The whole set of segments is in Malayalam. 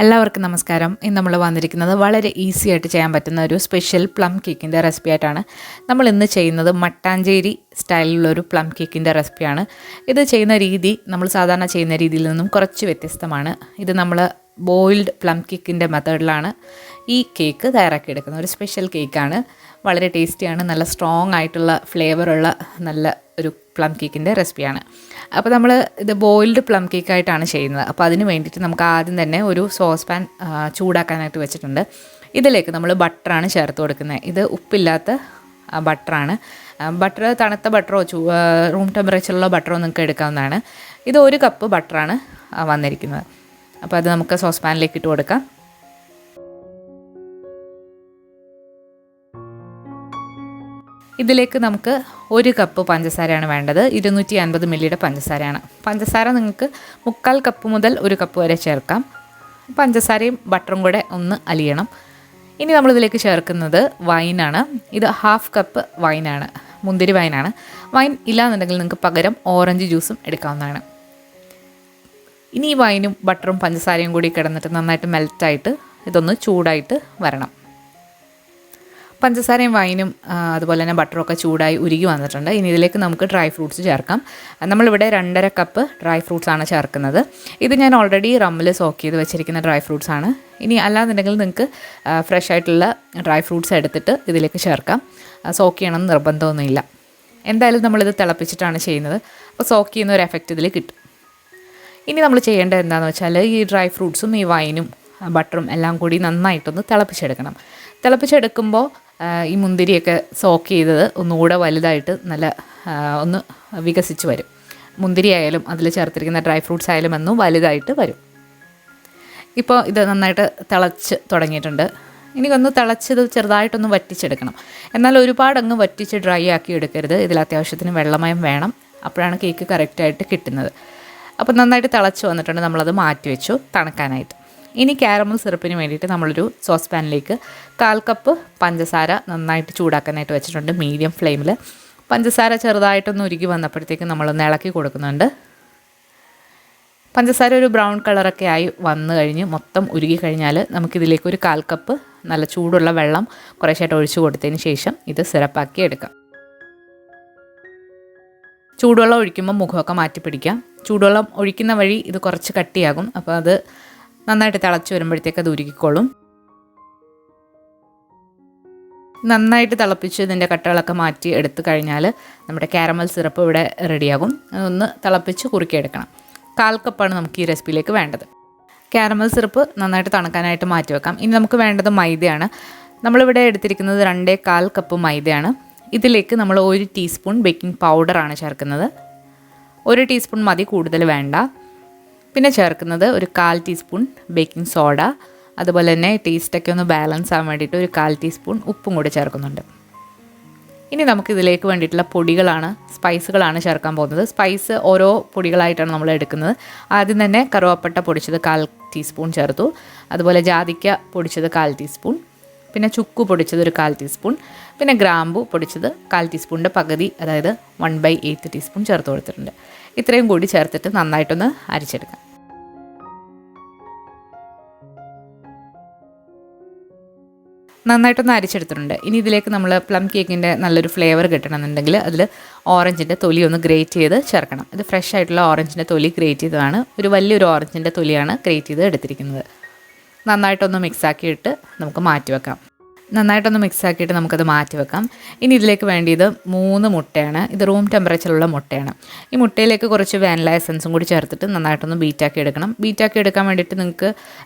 എല്ലാവർക്കും നമസ്കാരം. ഇന്ന് നമ്മൾ വന്നിരിക്കുന്നത് വളരെ ഈസി ആയിട്ട് ചെയ്യാൻ പറ്റുന്ന ഒരു സ്പെഷ്യൽ പ്ലം കേക്കിൻ്റെ റെസിപ്പി ആയിട്ടാണ്. നമ്മൾ ഇന്ന് ചെയ്യുന്നത് മട്ടാഞ്ചേരി സ്റ്റൈലിലുള്ളൊരു പ്ലം കേക്കിൻ്റെ റെസിപ്പിയാണ്. ഇത് ചെയ്യുന്ന രീതി നമ്മൾ സാധാരണ ചെയ്യുന്ന രീതിയിൽ നിന്നും കുറച്ച് വ്യത്യസ്തമാണ്. ഇത് നമ്മൾ ബോയിൽഡ് പ്ലം കേക്കിൻ്റെ മെത്തേഡിലാണ് ഈ കേക്ക് തയ്യാറാക്കിയെടുക്കുന്നത്. ഒരു സ്പെഷ്യൽ കേക്കാണ്, വളരെ ടേസ്റ്റിയാണ്, നല്ല സ്ട്രോങ് ആയിട്ടുള്ള ഫ്ലേവറുള്ള നല്ല ഒരു പ്ലം കേക്കിൻ്റെ റെസിപ്പിയാണ്. അപ്പോൾ നമ്മൾ ഇത് ബോയിൽഡ് പ്ലം കേക്കായിട്ടാണ് ചെയ്യുന്നത്. അപ്പോൾ അതിന് വേണ്ടിയിട്ട് നമുക്ക് ആദ്യം തന്നെ ഒരു സോസ് പാൻ ചൂടാക്കാനായിട്ട് വെച്ചിട്ടുണ്ട്. ഇതിലേക്ക് നമ്മൾ ബട്ടറാണ് ചേർത്ത് കൊടുക്കുന്നത്. ഇത് ഉപ്പില്ലാത്ത ബട്ടറാണ്. ബട്ടർ തണുത്ത ബട്ടറോ റൂം ടെമ്പറേച്ചറിലുള്ള ബട്ടറോ നിങ്ങൾക്ക് എടുക്കാവുന്നതാണ്. ഇത് 1 കപ്പ് ബട്ടറാണ് വന്നിരിക്കുന്നത്. അപ്പോൾ അത് നമുക്ക് സോസ് പാനിലേക്ക് ഇട്ട് കൊടുക്കാം. ഇതിലേക്ക് നമുക്ക് 1 കപ്പ് പഞ്ചസാരയാണ് വേണ്ടത്. 250 മില്ലിയുടെ പഞ്ചസാരയാണ്. പഞ്ചസാര നിങ്ങൾക്ക് 3/4 കപ്പ് മുതൽ 1 കപ്പ് വരെ ചേർക്കാം. പഞ്ചസാരയും ബട്ടറും കൂടെ ഒന്ന് അലിയണം. ഇനി നമ്മളിതിലേക്ക് ചേർക്കുന്നത് വൈനാണ്. ഇത് 1/2 കപ്പ് വൈനാണ്, മുന്തിരി വൈനാണ്. വൈൻ ഇല്ലാന്നുണ്ടെങ്കിൽ നിങ്ങൾക്ക് പകരം ഓറഞ്ച് ജ്യൂസും എടുക്കാവുന്നതാണ്. ഇനി ഈ വൈനും ബട്ടറും പഞ്ചസാരയും കൂടി കിടന്നിട്ട് നന്നായിട്ട് മെൽറ്റായിട്ട് ഇതൊന്ന് ചൂടായിട്ട് വരണം. പഞ്ചസാരയും വൈനും അതുപോലെ തന്നെ ബട്ടറൊക്കെ ചൂടായി ഉരുകി വന്നിട്ടുണ്ട്. ഇനി ഇതിലേക്ക് നമുക്ക് ഡ്രൈ ഫ്രൂട്ട്സ് ചേർക്കാം. നമ്മളിവിടെ 2.5 കപ്പ് ഡ്രൈ ഫ്രൂട്ട്സ് ആണ് ചേർക്കുന്നത്. ഇത് ഞാൻ ഓൾറെഡി റമ്മിൽ സോക്ക് ചെയ്ത് വെച്ചിരിക്കുന്ന ഡ്രൈ ഫ്രൂട്ട്സ് ആണ്. ഇനി അല്ലാന്നുണ്ടെങ്കിൽ നിങ്ങൾക്ക് ഫ്രഷ് ആയിട്ടുള്ള ഡ്രൈ ഫ്രൂട്ട്സ് എടുത്തിട്ട് ഇതിലേക്ക് ചേർക്കാം. സോക്ക് ചെയ്യണമെന്ന് നിർബന്ധമൊന്നുമില്ല. എന്തായാലും നമ്മളിത് തിളപ്പിച്ചിട്ടാണ് ചെയ്യുന്നത്. അപ്പോൾ സോക്ക് ചെയ്യുന്ന ഒരു എഫക്റ്റ് ഇതിൽ കിട്ടും. ഇനി നമ്മൾ ചെയ്യേണ്ടത് എന്താണെന്ന് വെച്ചാൽ ഈ ഡ്രൈ ഫ്രൂട്ട്സും ഈ വൈനും ബട്ടറും എല്ലാം കൂടി നന്നായിട്ടൊന്ന് തിളപ്പിച്ചെടുക്കണം. തിളപ്പിച്ചെടുക്കുമ്പോൾ ഈ മുന്തിരിയൊക്കെ സോക്ക് ചെയ്തത് ഒന്നുകൂടെ വലുതായിട്ട് നല്ല ഒന്ന് വികസിച്ച് വരും. മുന്തിരി ആയാലും അതിൽ ചേർത്തിരിക്കുന്ന ഡ്രൈ ഫ്രൂട്ട്സ് ആയാലും ഒന്നും വലുതായിട്ട് വരും. ഇപ്പോൾ ഇത് നന്നായിട്ട് തിളച്ച് തുടങ്ങിയിട്ടുണ്ട്. ഇനി ഒന്ന് തിളച്ചത് ചെറുതായിട്ടൊന്ന് വറ്റിച്ചെടുക്കണം. എന്നാൽ ഒരുപാട് അങ്ങ് വറ്റിച്ച് ഡ്രൈ ആക്കി എടുക്കരുത്. ഇതിൽ അത്യാവശ്യത്തിന് വെള്ളമയം വേണം. അപ്പോഴാണ് കേക്ക് കറക്റ്റായിട്ട് കിട്ടുന്നത്. അപ്പോൾ നന്നായിട്ട് തിളച്ച് വന്നിട്ടുണ്ട്. നമ്മളത് മാറ്റി വെച്ചു തണുക്കാനായിട്ട്. ഇനി കാരമൽ സിറപ്പിന് വേണ്ടിയിട്ട് നമ്മളൊരു സോസ് പാനിലേക്ക് 1/4 കപ്പ് പഞ്ചസാര നന്നായിട്ട് ചൂടാക്കാനായിട്ട് വെച്ചിട്ടുണ്ട് മീഡിയം ഫ്ലെയിമിൽ. പഞ്ചസാര ചെറുതായിട്ടൊന്ന് ഉരുകി വന്നപ്പോഴത്തേക്ക് നമ്മളൊന്ന് ഇളക്കി കൊടുക്കുന്നുണ്ട്. പഞ്ചസാര ഒരു ബ്രൗൺ കളറൊക്കെ ആയി വന്നു കഴിഞ്ഞ് മൊത്തം ഉരുകി കഴിഞ്ഞാൽ നമുക്കിതിലേക്ക് ഒരു 1/4 കപ്പ് നല്ല ചൂടുള്ള വെള്ളം കുറേശ്ശായിട്ട് ഒഴിച്ചു കൊടുത്തതിന് ശേഷം ഇത് സിറപ്പാക്കി എടുക്കാം. ചൂടുവെള്ളം ഒഴിക്കുമ്പോൾ മുഖമൊക്കെ മാറ്റി പിടിക്കാം. ചൂടുവെള്ളം ഒഴിക്കുന്ന വഴി ഇത് കുറച്ച് കട്ടിയാകും. അപ്പോൾ അത് നന്നായിട്ട് തിളച്ച് വരുമ്പോഴത്തേക്ക് അത് ഉരുകിക്കോളും. നന്നായിട്ട് തിളപ്പിച്ച് ഇതിൻ്റെ കട്ടകളൊക്കെ മാറ്റി എടുത്തു കഴിഞ്ഞാൽ നമ്മുടെ കാരമൽ സിറപ്പ് ഇവിടെ റെഡിയാകും. അതൊന്ന് തിളപ്പിച്ച് കുറുക്കിയെടുക്കണം. 1/4 കപ്പാണ് നമുക്ക് ഈ റെസിപ്പിയിലേക്ക് വേണ്ടത്. കാരമൽ സിറപ്പ് നന്നായിട്ട് തണുക്കാനായിട്ട് മാറ്റി വെക്കാം. ഇനി നമുക്ക് വേണ്ടത് മൈദയാണ്. നമ്മളിവിടെ എടുത്തിരിക്കുന്നത് 2.25 കപ്പ് മൈദയാണ്. ഇതിലേക്ക് നമ്മൾ 1 ടീസ്പൂൺ ബേക്കിംഗ് പൗഡറാണ് ചേർക്കുന്നത്. 1 ടീസ്പൂൺ മതി, കൂടുതൽ വേണ്ട. പിന്നെ ചേർക്കുന്നത് ഒരു 1/4 ടീസ്പൂൺ ബേക്കിംഗ് സോഡ. അതുപോലെ തന്നെ ടേസ്റ്റൊക്കെ ഒന്ന് ബാലൻസ് ആവാൻ വേണ്ടിയിട്ട് ഒരു 1/4 ടീസ്പൂൺ ഉപ്പും കൂടി ചേർക്കുന്നുണ്ട്. ഇനി നമുക്കിതിലേക്ക് വേണ്ടിയിട്ടുള്ള പൊടികളാണ്, സ്പൈസുകളാണ് ചേർക്കാൻ പോകുന്നത്. സ്പൈസ് ഓരോ പൊടികളായിട്ടാണ് നമ്മൾ എടുക്കുന്നത്. ആദ്യം തന്നെ കറുവപ്പട്ട പൊടിച്ചത് 1/4 ടീസ്പൂൺ ചേർത്തു. അതുപോലെ ജാതിക്ക പൊടിച്ചത് 1/4 ടീസ്പൂൺ. പിന്നെ ചുക്ക് പൊടിച്ചത് ഒരു 1/4 ടീസ്പൂൺ. പിന്നെ ഗ്രാമ്പു പൊടിച്ചത് 1/4 ടീസ്പൂണിൻ്റെ പകുതി, അതായത് 1/8 ടീസ്പൂൺ ചേർത്ത് കൊടുത്തിട്ടുണ്ട്. ഇത്രയും കൂടി ചേർത്തിട്ട് നന്നായിട്ടൊന്ന് അരിച്ചെടുക്കാം. നന്നായിട്ടൊന്ന് അരിച്ചെടുത്തിട്ടുണ്ട്. ഇനി ഇതിലേക്ക് നമ്മൾ പ്ലം കേക്കിൻ്റെ നല്ലൊരു ഫ്ലേവർ കിട്ടണമെന്നുണ്ടെങ്കിൽ അതിൽ ഓറഞ്ചിൻ്റെ തൊലി ഒന്ന് ഗ്രേറ്റ് ചെയ്ത് ചേർക്കണം. ഇത് ഫ്രഷ് ആയിട്ടുള്ള ഓറഞ്ചിൻ്റെ തൊലി ഗ്രേറ്റ് ചെയ്തതാണ്. ഒരു വലിയൊരു ഓറഞ്ചിൻ്റെ തൊലിയാണ് ഗ്രേറ്റ് ചെയ്ത് എടുത്തിരിക്കുന്നത്. നന്നായിട്ടൊന്ന് മിക്സാക്കിയിട്ട് നമുക്ക് മാറ്റി വെക്കാം. നമുക്കത് മാറ്റി വെക്കാം. ഇനി ഇതിലേക്ക് വേണ്ടിയത് 3 മുട്ടയാണ്. ഇത് റൂം ടെമ്പറേച്ചറിലുള്ള മുട്ടയാണ്. ഈ മുട്ടയിലേക്ക് കുറച്ച് വാനില എസൻസും കൂടി ചേർത്തിട്ട് നന്നായിട്ടൊന്ന് ബീറ്റാക്കി എടുക്കണം. ബീറ്റാക്കി എടുക്കാൻ വേണ്ടിയിട്ട് നിങ്ങൾക്ക്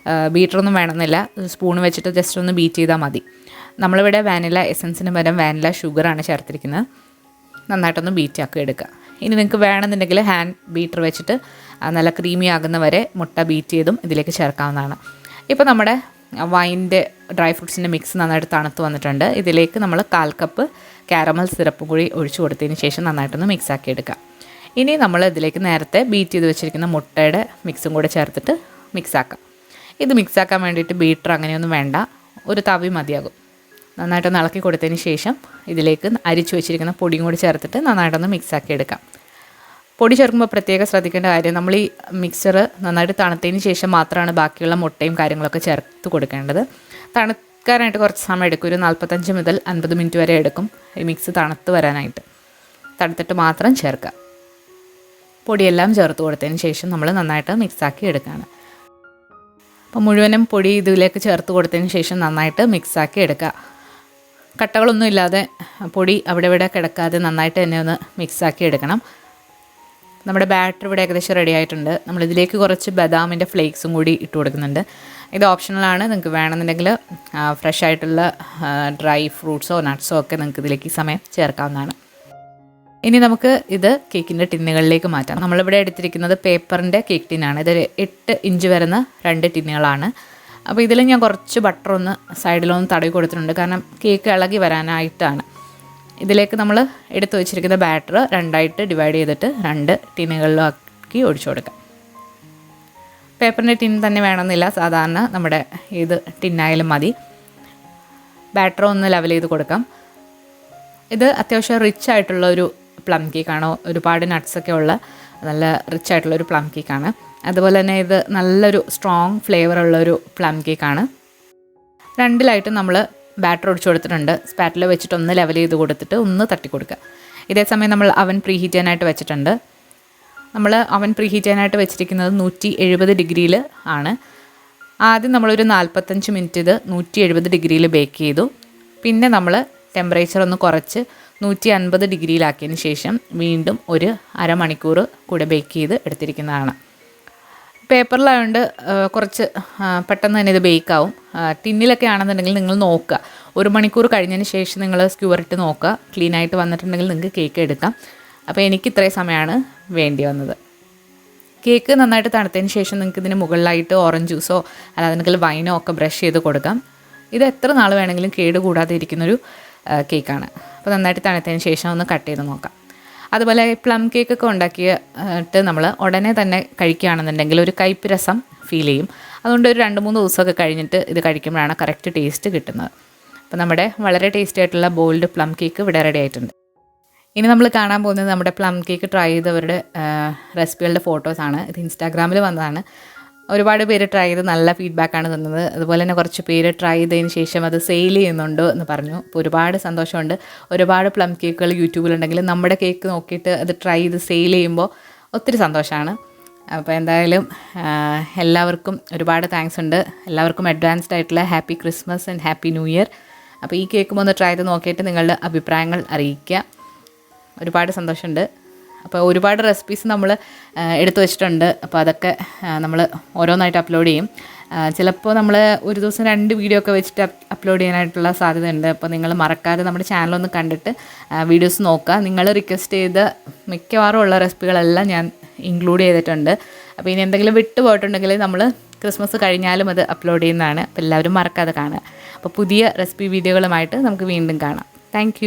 ബീറ്ററൊന്നും വേണമെന്നില്ല. സ്പൂൺ വെച്ചിട്ട് ജസ്റ്റ് ഒന്ന് ബീറ്റ് ചെയ്താൽ മതി. നമ്മളിവിടെ വാനില എസൻസിന് പകരം വാനില ഷുഗറാണ് ചേർത്തിരിക്കുന്നത്. നന്നായിട്ടൊന്ന് ബീറ്റാക്കി എടുക്കുക. ഇനി നിങ്ങൾക്ക് വേണമെന്നുണ്ടെങ്കിൽ ഹാൻഡ് ബീറ്റർ വെച്ചിട്ട് നല്ല ക്രീമി ആകുന്ന വരെ മുട്ട ബീറ്റ് ചെയ്തും ഇതിലേക്ക് ചേർക്കാവുന്നതാണ്. ഇപ്പോൾ നമ്മുടെ വൈൻ്റെ ഡ്രൈ ഫ്രൂട്ട്സിൻ്റെ മിക്സ് നന്നായിട്ട് തണുത്ത് വന്നിട്ടുണ്ട്. ഇതിലേക്ക് നമ്മൾ 1/4 കപ്പ് കാരമൽ സിറപ്പും കൂടി ഒഴിച്ചു കൊടുത്തതിന് ശേഷം നന്നായിട്ടൊന്ന് മിക്സാക്കി എടുക്കാം. ഇനി നമ്മൾ ഇതിലേക്ക് നേരത്തെ ബീറ്റ് ചെയ്ത് വെച്ചിരിക്കുന്ന മുട്ടയുടെ മിക്സും കൂടെ ചേർത്തിട്ട് മിക്സാക്കാം. ഇത് മിക്സാക്കാൻ വേണ്ടിയിട്ട് ബീറ്റർ അങ്ങനെയൊന്നും വേണ്ട, ഒരു തവി മതിയാകും. നന്നായിട്ടൊന്ന് ഇളക്കി കൊടുത്തതിന് ശേഷം ഇതിലേക്ക് അരിച്ചു വെച്ചിരിക്കുന്ന പൊടിയും കൂടി ചേർത്തിട്ട് നന്നായിട്ടൊന്ന് മിക്സാക്കി എടുക്കാം. പൊടി ചേർക്കുമ്പോൾ പ്രത്യേകം ശ്രദ്ധിക്കേണ്ട കാര്യം, നമ്മൾ ഈ മിക്സർ നന്നായിട്ട് തണുത്തതിന് ശേഷം മാത്രമാണ് ബാക്കിയുള്ള മുട്ടയും കാര്യങ്ങളൊക്കെ ചേർത്ത് കൊടുക്കേണ്ടത്. തണുക്കാനായിട്ട് കുറച്ച് സമയം എടുക്കും, ഒരു 45 മുതൽ 50 മിനിറ്റ് വരെ എടുക്കും ഈ മിക്സ് തണുത്ത് വരാനായിട്ട്. തണുത്തിട്ട് മാത്രം ചേർക്കുക. പൊടിയെല്ലാം ചേർത്ത് കൊടുത്തതിന് ശേഷം നമ്മൾ നന്നായിട്ട് മിക്സാക്കി എടുക്കുകയാണ്. അപ്പോൾ മുഴുവനും പൊടി ഇതിലേക്ക് ചേർത്ത് കൊടുത്തതിന് ശേഷം നന്നായിട്ട് മിക്സാക്കി എടുക്കുക. കട്ടകളൊന്നും ഇല്ലാതെ പൊടി അവിടെ ഇവിടെ കിടക്കാതെ നന്നായിട്ട് തന്നെ ഒന്ന് മിക്സാക്കി എടുക്കണം. നമ്മുടെ ബാറ്റർ ഇവിടെ ഏകദേശം റെഡി ആയിട്ടുണ്ട്. നമ്മളിതിലേക്ക് കുറച്ച് ബദാമിൻ്റെ ഫ്ലേക്സും കൂടി ഇട്ട് കൊടുക്കുന്നുണ്ട്. ഇത് ഓപ്ഷണലാണ്. നിങ്ങൾക്ക് വേണമെന്നുണ്ടെങ്കിൽ ഫ്രഷ് ആയിട്ടുള്ള ഡ്രൈ ഫ്രൂട്ട്സോ നട്ട്സോ ഒക്കെ നിങ്ങൾക്ക് ഇതിലേക്ക് ഈ സമയം ചേർക്കാവുന്നതാണ്. ഇനി നമുക്ക് ഇത് കേക്കിൻ്റെ ടിന്നുകളിലേക്ക് മാറ്റാം. നമ്മളിവിടെ എടുത്തിരിക്കുന്നത് പേപ്പറിൻ്റെ കേക്ക് ടിന്നാണ്. ഇത് 8 ഇഞ്ച് വരുന്ന 2 ടിന്നുകളാണ്. അപ്പോൾ ഇതിൽ ഞാൻ കുറച്ച് ബട്ടർ ഒന്ന് സൈഡിലൊന്ന് തടവി കൊടുത്തിട്ടുണ്ട്, കാരണം കേക്ക് ഇളകി വരാനായിട്ടാണ്. ഇതിലേക്ക് നമ്മൾ എടുത്തു വെച്ചിരിക്കുന്ന ബാറ്റർ 2ആയിട്ട് ഡിവൈഡ് ചെയ്തിട്ട് 2 ടിന്നുകളിലാക്കി ഒഴിച്ചു കൊടുക്കാം. പേപ്പറിൻ്റെ ടിൻ തന്നെ വേണമെന്നില്ല, സാധാരണ നമ്മുടെ ഏത് ടിന്നായാലും മതി. ബാറ്റർ ഒന്ന് ലെവൽ ചെയ്ത് കൊടുക്കാം. ഇത് അത്യാവശ്യം റിച്ച് ആയിട്ടുള്ള ഒരു പ്ലം കേക്കാണ്. ഒരുപാട് നട്ട്സൊക്കെ ഉള്ള നല്ല റിച്ച് ആയിട്ടുള്ളൊരു പ്ലം കേക്കാണ്. അതുപോലെ തന്നെ ഇത് നല്ലൊരു സ്ട്രോങ് ഫ്ലേവറുള്ളൊരു പ്ലം കേക്കാണ്. 2ലായിട്ട് നമ്മൾ ബാറ്റർ ഒഴിച്ചു കൊടുത്തിട്ടുണ്ട്. സ്പാറ്റിൽ വെച്ചിട്ട് ഒന്ന് ലെവൽ ചെയ്ത് കൊടുത്തിട്ട് ഒന്ന് തട്ടി കൊടുക്കുക. ഇതേ സമയം നമ്മൾ അവൻ പ്രീ ഹീറ്റ് ചെയ്യാനായിട്ട് വെച്ചിട്ടുണ്ട്. നമ്മൾ അവൻ പ്രീ ഹീറ്റ് ചെയ്യാനായിട്ട് വെച്ചിരിക്കുന്നത് 170 ഡിഗ്രിയിൽ ആണ്. ആദ്യം നമ്മളൊരു 45 മിനിറ്റ് ഇത് 170 ഡിഗ്രിയിൽ ബേക്ക് ചെയ്തു. പിന്നെ നമ്മൾ ടെമ്പറേച്ചർ ഒന്ന് കുറച്ച് 150 ഡിഗ്രിയിലാക്കിയതിന് ശേഷം വീണ്ടും ഒരു അരമണിക്കൂർ കൂടെ ബേക്ക് ചെയ്ത് എടുത്തിരിക്കുന്നതാണ്. പേപ്പറിലായതുകൊണ്ട് കുറച്ച് പെട്ടെന്ന് തന്നെ ഇത് ബേക്കാവും. ടിന്നിലൊക്കെ ആണെന്നുണ്ടെങ്കിൽ നിങ്ങൾ നോക്കുക, 1 മണിക്കൂർ കഴിഞ്ഞതിന് ശേഷം നിങ്ങൾ സ്ക്യൂറിട്ട് നോക്കുക. ക്ലീനായിട്ട് വന്നിട്ടുണ്ടെങ്കിൽ നിങ്ങൾക്ക് കേക്ക് എടുക്കാം. അപ്പോൾ എനിക്ക് ഇത്രയും സമയമാണ് വേണ്ടി വന്നത്. കേക്ക് നന്നായിട്ട് തണുത്തതിന് ശേഷം നിങ്ങൾക്ക് ഇതിന് മുകളിലായിട്ട് ഓറഞ്ച് ജ്യൂസോ അല്ലാതെങ്കിൽ വൈനോ ഒക്കെ ബ്രഷ് ചെയ്ത് കൊടുക്കാം. ഇത് എത്ര നാൾ വേണമെങ്കിലും കേട് കൂടാതെ ഇരിക്കുന്നൊരു കേക്കാണ്. അപ്പോൾ നന്നായിട്ട് തണുത്തതിന് ശേഷം ഒന്ന് കട്ട് ചെയ്ത് നോക്കാം. അതുപോലെ പ്ലം കേക്കൊക്കെ ഉണ്ടാക്കിയിട്ട് നമ്മൾ ഉടനെ തന്നെ കഴിക്കുകയാണെന്നുണ്ടെങ്കിൽ ഒരു കയ്പ്പ് രസം ഫീൽ ചെയ്യും. അതുകൊണ്ട് ഒരു 2-3 ദിവസമൊക്കെ കഴിഞ്ഞിട്ട് ഇത് കഴിക്കുമ്പോഴാണ് കറക്റ്റ് ടേസ്റ്റ് കിട്ടുന്നത്. അപ്പോൾ നമ്മുടെ വളരെ ടേസ്റ്റി ആയിട്ടുള്ള ബോൾഡ് പ്ലം കേക്ക് ഇവിടെ റെഡി ആയിട്ടുണ്ട്. ഇനി നമ്മൾ കാണാൻ പോകുന്നത് നമ്മുടെ പ്ലം കേക്ക് ട്രൈ ചെയ്തവരുടെ റെസിപ്പികളുടെ ഫോട്ടോസാണ്. ഇത് ഇൻസ്റ്റാഗ്രാമിൽ വന്നതാണ്. ഒരുപാട് പേര് ട്രൈ ചെയ്ത് നല്ല ഫീഡ്ബാക്കാണ് തന്നത്. അതുപോലെ തന്നെ കുറച്ച് പേര് ട്രൈ ചെയ്തതിന് ശേഷം അത് സെയിൽ ചെയ്യുന്നുണ്ട് എന്ന് പറഞ്ഞു. അപ്പോൾ ഒരുപാട് സന്തോഷമുണ്ട്. ഒരുപാട് പ്ലം കേക്കുകൾ യൂട്യൂബിലുണ്ടെങ്കിലും നമ്മുടെ കേക്ക് നോക്കിയിട്ട് അത് ട്രൈ ചെയ്ത് സെയിൽ ചെയ്യുമ്പോൾ ഒത്തിരി സന്തോഷമാണ്. അപ്പോൾ എന്തായാലും എല്ലാവർക്കും ഒരുപാട് താങ്ക്സ് ഉണ്ട്. എല്ലാവർക്കും അഡ്വാൻസ്ഡ് ആയിട്ടുള്ള happy Christmas and happy new year. അപ്പോൾ ഈ കേക്കും ഒന്ന് ട്രൈ ചെയ്ത് നോക്കിയിട്ട് നിങ്ങളുടെ അഭിപ്രായങ്ങൾ അറിയിക്കുക. ഒരുപാട് സന്തോഷമുണ്ട്. അപ്പോൾ ഒരുപാട് റെസിപ്പീസ് നമ്മൾ എടുത്തു വെച്ചിട്ടുണ്ട്. അപ്പോൾ അതൊക്കെ നമ്മൾ ഓരോന്നായിട്ട് അപ്ലോഡ് ചെയ്യും. ചിലപ്പോൾ നമ്മൾ ഒരു ദിവസം 2 വീഡിയോ ഒക്കെ വെച്ചിട്ട് അപ്ലോഡ് ചെയ്യാനായിട്ടുള്ള സാധ്യതയുണ്ട്. അപ്പോൾ നിങ്ങൾ മറക്കാതെ നമ്മുടെ ചാനലൊന്ന് കണ്ടിട്ട് വീഡിയോസ് നോക്കുക. നിങ്ങൾ റിക്വസ്റ്റ് ചെയ്ത മിക്കവാറും ഉള്ള റെസിപ്പികളെല്ലാം ഞാൻ ഇൻക്ലൂഡ് ചെയ്തിട്ടുണ്ട്. അപ്പോൾ ഇനി എന്തെങ്കിലും വിട്ടു പോയിട്ടുണ്ടെങ്കിൽ നമ്മൾ ക്രിസ്മസ് കഴിഞ്ഞാലും അത് അപ്ലോഡ് ചെയ്യുന്നതാണ്. അപ്പോൾ എല്ലാവരും മറക്കാതെ കാണുക. അപ്പോൾ പുതിയ റെസിപ്പി വീഡിയോകളുമായിട്ട് നമുക്ക് വീണ്ടും കാണാം. താങ്ക്